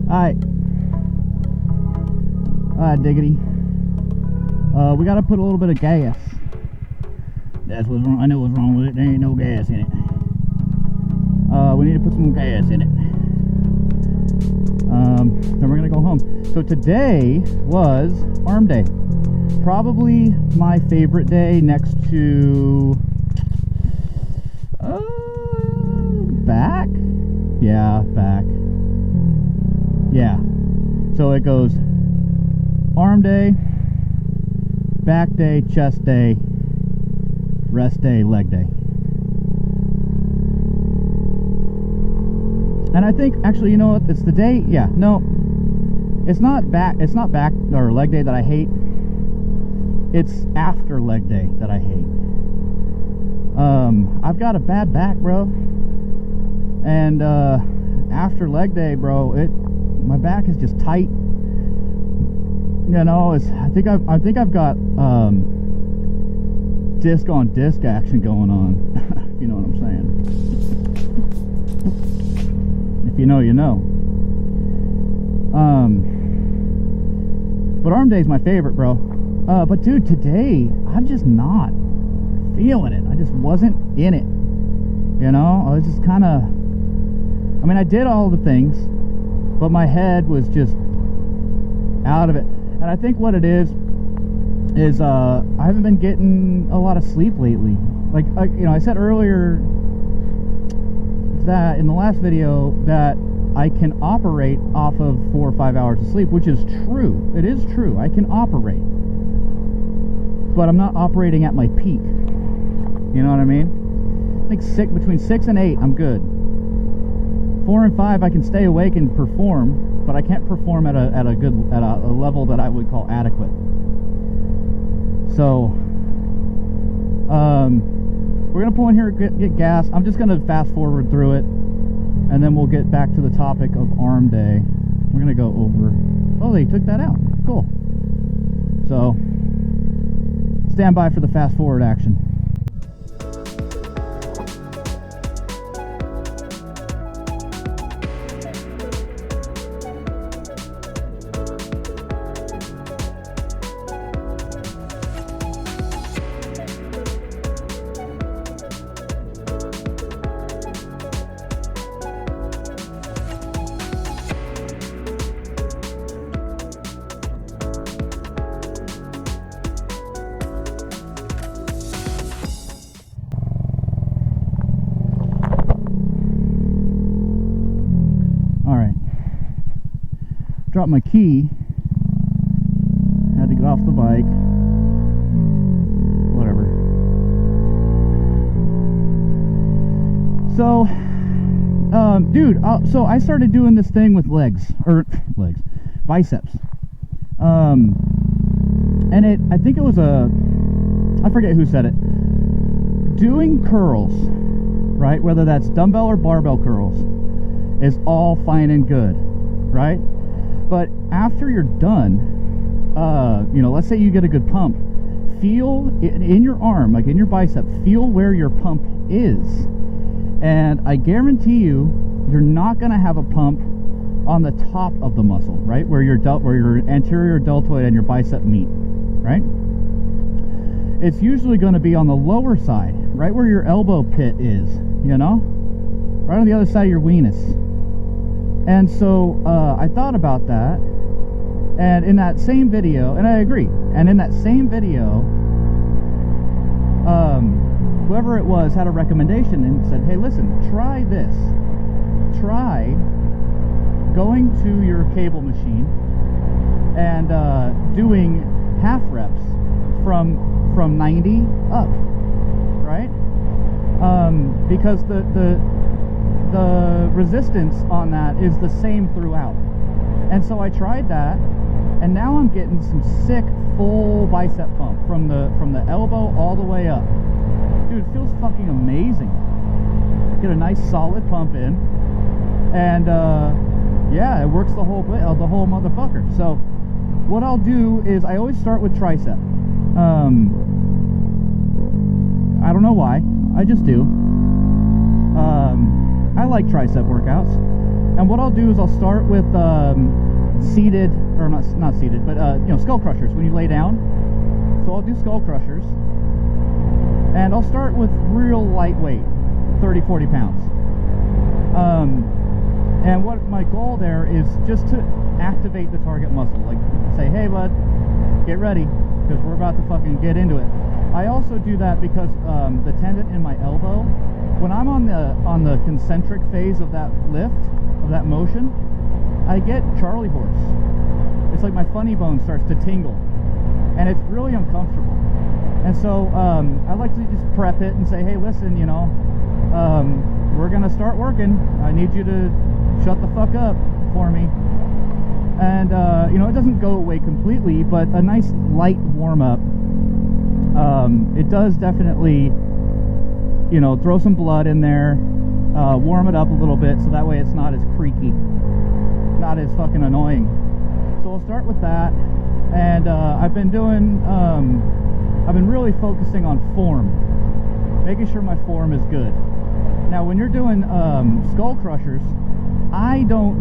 Alright. Alright, diggity. We gotta put a little bit of gas. That's what's wrong. I know what's wrong with it. There ain't no gas in it. We need to put some gas in it. Then we're gonna go home. So today was arm day. Probably my favorite day next to back. Yeah, back. Yeah. So it goes arm day, back day, chest day, rest day, leg day. And I think actually, you know what? It's the day. Yeah, no, it's not back. It's not back or leg day that I hate. It's after leg day that I hate. I've got a bad back, bro. And after leg day, bro, my back is just tight. You know, I think I've got disc on disc action going on. If you know what I'm saying. If you know, you know. But arm day is my favorite, bro. But dude, today I'm just not feeling it. I just wasn't in it. You know, I was just kind of. I mean, I did all the things, but my head was just out of it. And I think what it is I haven't been getting a lot of sleep lately. Like you know, I said earlier that in the last video that I can operate off of 4 or 5 hours of sleep, which is true. It is true. I can operate, but I'm not operating at my peak. You know what I mean? I think between 6 and 8, I'm good. 4 and 5, I can stay awake and perform, but I can't perform at a level that I would call adequate. So, we're gonna pull in here, get gas. I'm just gonna fast forward through it, and then we'll get back to the topic of arm day. We're gonna go over. Oh, they took that out. Cool. So, stand by for the fast forward action. Dropped my key, had to get off the bike, whatever. So dude, so I started doing this thing with biceps, and I think it was I forget who said it, doing curls, right, whether that's dumbbell or barbell curls, is all fine and good, right? But after you're done, you know, let's say you get a good pump, feel in your arm, like in your bicep, feel where your pump is. And I guarantee you're not going to have a pump on the top of the muscle, right? Where your anterior deltoid and your bicep meet, right? It's usually going to be on the lower side, right where your elbow pit is, you know? Right on the other side of your weenus. And so I thought about that, and in that same video, and I agree, and in that same video, whoever it was had a recommendation and said, hey, listen, try this. Try going to your cable machine and doing half reps from 90 up, right? Because the resistance on that is the same throughout. And so I tried that, and now I'm getting some sick full bicep pump from the elbow all the way up. Dude, it feels fucking amazing. Get a nice solid pump in, and yeah, it works the whole motherfucker. So what I'll do is I always start with tricep. I don't know why, I just do. I like tricep workouts. And what I'll do is I'll start with seated, or not seated, but you know, skull crushers when you lay down. So I'll do skull crushers, and I'll start with real lightweight, 30-40 pounds. And what my goal there is just to activate the target muscle, like say, hey bud, get ready, because we're about to fucking get into it. I also do that because the tendon in my elbow, when I'm on the concentric phase of that lift, of that motion, I get Charlie horse. It's like my funny bone starts to tingle, and it's really uncomfortable. And so I like to just prep it and say, hey, listen, you know, we're gonna start working. I need you to shut the fuck up for me. And you know, it doesn't go away completely, but a nice light warm-up, it does definitely, you know, throw some blood in there, warm it up a little bit, so that way it's not as creaky, not as fucking annoying. So we'll start with that. And I've been really focusing on form, making sure my form is good. Now when you're doing skull crushers, I don't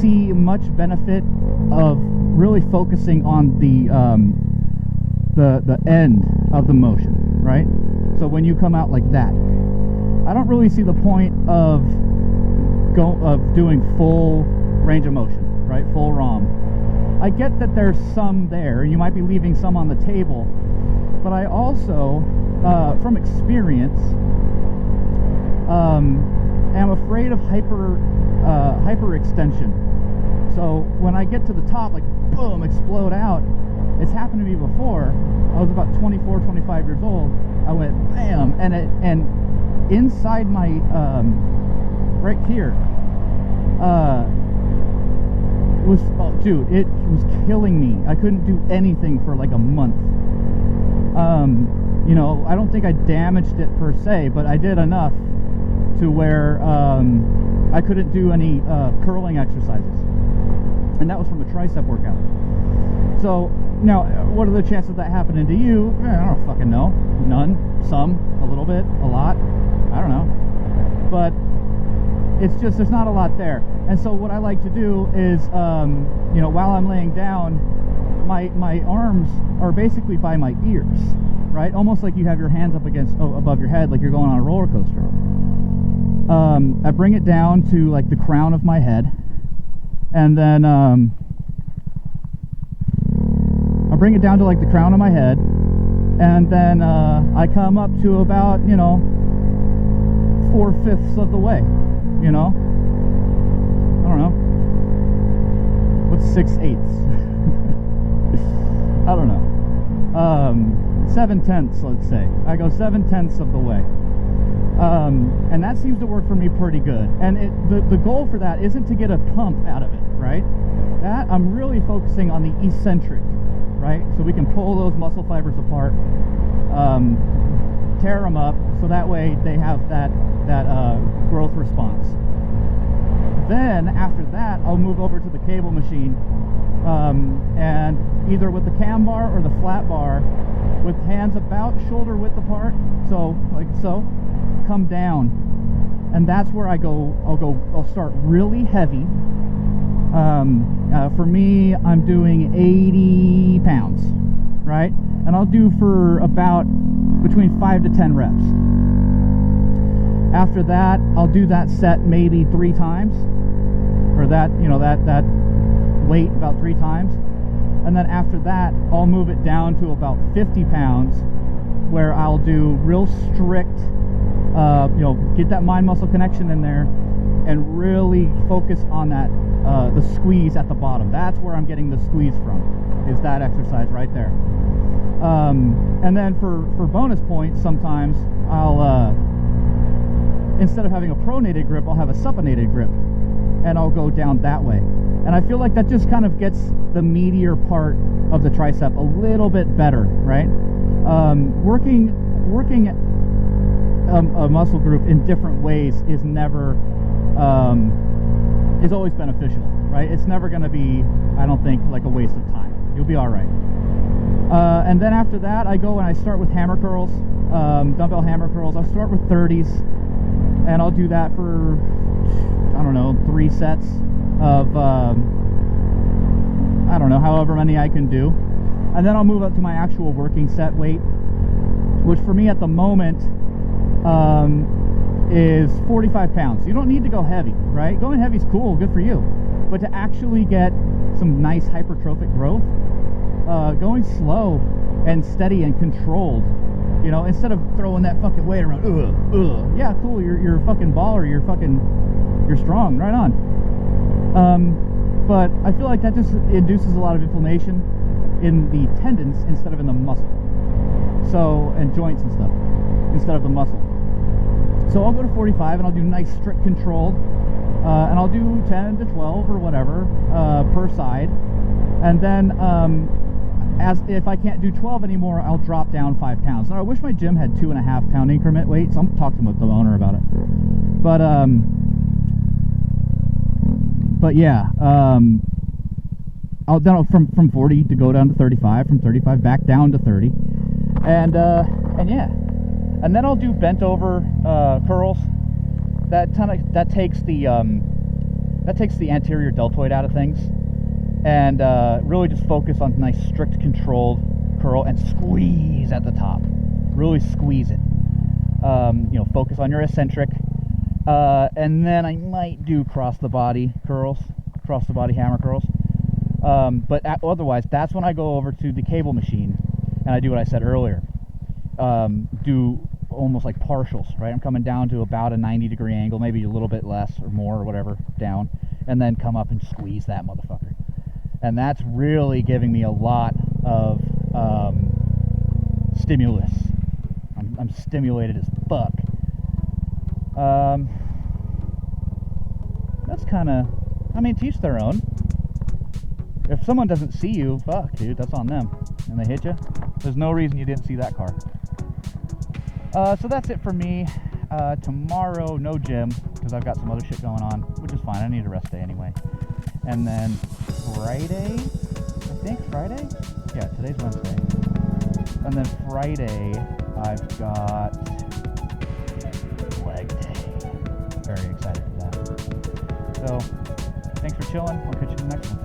see much benefit of really focusing on the end of the motion, right? So when you come out like that, I don't really see the point of doing full range of motion, right? Full ROM. I get that there's some there, and you might be leaving some on the table, but I also, from experience, am afraid of hyperextension. So when I get to the top, like boom, explode out. It's happened to me before. I was about 24, 25 years old. I went bam, and inside my right here was, oh, dude, it was killing me. I couldn't do anything for like a month. You know, I don't think I damaged it per se, but I did enough to where I couldn't do any curling exercises, and that was from a tricep workout. So now, what are the chances of that happening to you? I don't fucking know. None, some, a little bit, a lot, I don't know. But it's just, there's not a lot there. And so what I like to do is, you know, while I'm laying down, my arms are basically by my ears, right? Almost like you have your hands up against, above your head, like you're going on a roller coaster. I bring it down to like the crown of my head, and then I bring it down to like the crown of my head, and then I come up to about, you know, 4/5 of the way, you know. I don't know. What's 6/8? I don't know. 7/10, let's say. I go 7/10 of the way. And that seems to work for me pretty good. And the goal for that isn't to get a pump out of it, right? That I'm really focusing on the eccentric, right? So we can pull those muscle fibers apart, tear them up, so that way they have that growth response. Then after that, I'll move over to the cable machine, and either with the cam bar or the flat bar, with hands about shoulder width apart, so like so, come down, and that's where I'll start really heavy. For me, I'm doing 80 pounds, right? And I'll do for about between 5 to 10 reps. After that, I'll do that set maybe 3 times, or that, you know, that weight about 3 times. And then after that, I'll move it down to about 50 pounds, where I'll do real strict, you know, get that mind muscle connection in there, and really focus on that, the squeeze at the bottom. That's where I'm getting the squeeze from, is that exercise right there. And then for bonus points, sometimes I'll, instead of having a pronated grip, I'll have a supinated grip, and I'll go down that way. And I feel like that just kind of gets the meatier part of the tricep a little bit better, right? Working a muscle group in different ways is never, is always beneficial, right? It's never going to be, I don't think, like a waste of time. You'll be all right. And then after that, I go and I start with hammer curls, dumbbell hammer curls. I'll start with 30s, and I'll do that for, I don't know, 3 sets of, I don't know, however many I can do. And then I'll move up to my actual working set weight, which for me at the moment is 45 pounds. You don't need to go heavy, right? Going heavy is cool, good for you. But to actually get some nice hypertrophic growth, going slow and steady and controlled, you know, instead of throwing that fucking weight around, yeah, cool, you're a fucking baller, you're strong, right on. But I feel like that just induces a lot of inflammation in the tendons instead of in the muscle. So, and joints and stuff, instead of the muscle. So I'll go to 45 and I'll do nice strict controlled, and I'll do 10 to 12 or whatever per side. And then as if I can't do 12 anymore, I'll drop down 5 pounds. Now I wish my gym had 2.5 pound increment weights. I'm talking to the owner about it. But yeah, I'll then from 40 to go down to 35, from 35 back down to 30, and yeah, and then I'll do bent over curls. That takes the anterior deltoid out of things, and really just focus on nice strict controlled curl and squeeze at the top. Really squeeze it. You know, focus on your eccentric. And then I might do cross the body curls, cross the body hammer curls. But otherwise, that's when I go over to the cable machine and I do what I said earlier. Do almost like partials, right? I'm coming down to about a 90-degree angle, maybe a little bit less or more or whatever, down, and then come up and squeeze that motherfucker. And that's really giving me a lot of stimulus. I'm stimulated as fuck. That's kind of, I mean, to each their own. If someone doesn't see you, fuck, dude, that's on them. And they hit you, there's no reason you didn't see that car. So that's it for me. Tomorrow, no gym, because I've got some other shit going on, which is fine. I need a rest day anyway. And then Friday, I think Friday? Yeah, today's Wednesday. And then Friday, I've got leg day. Very excited for that. So, thanks for chilling. I'll catch you in the next one.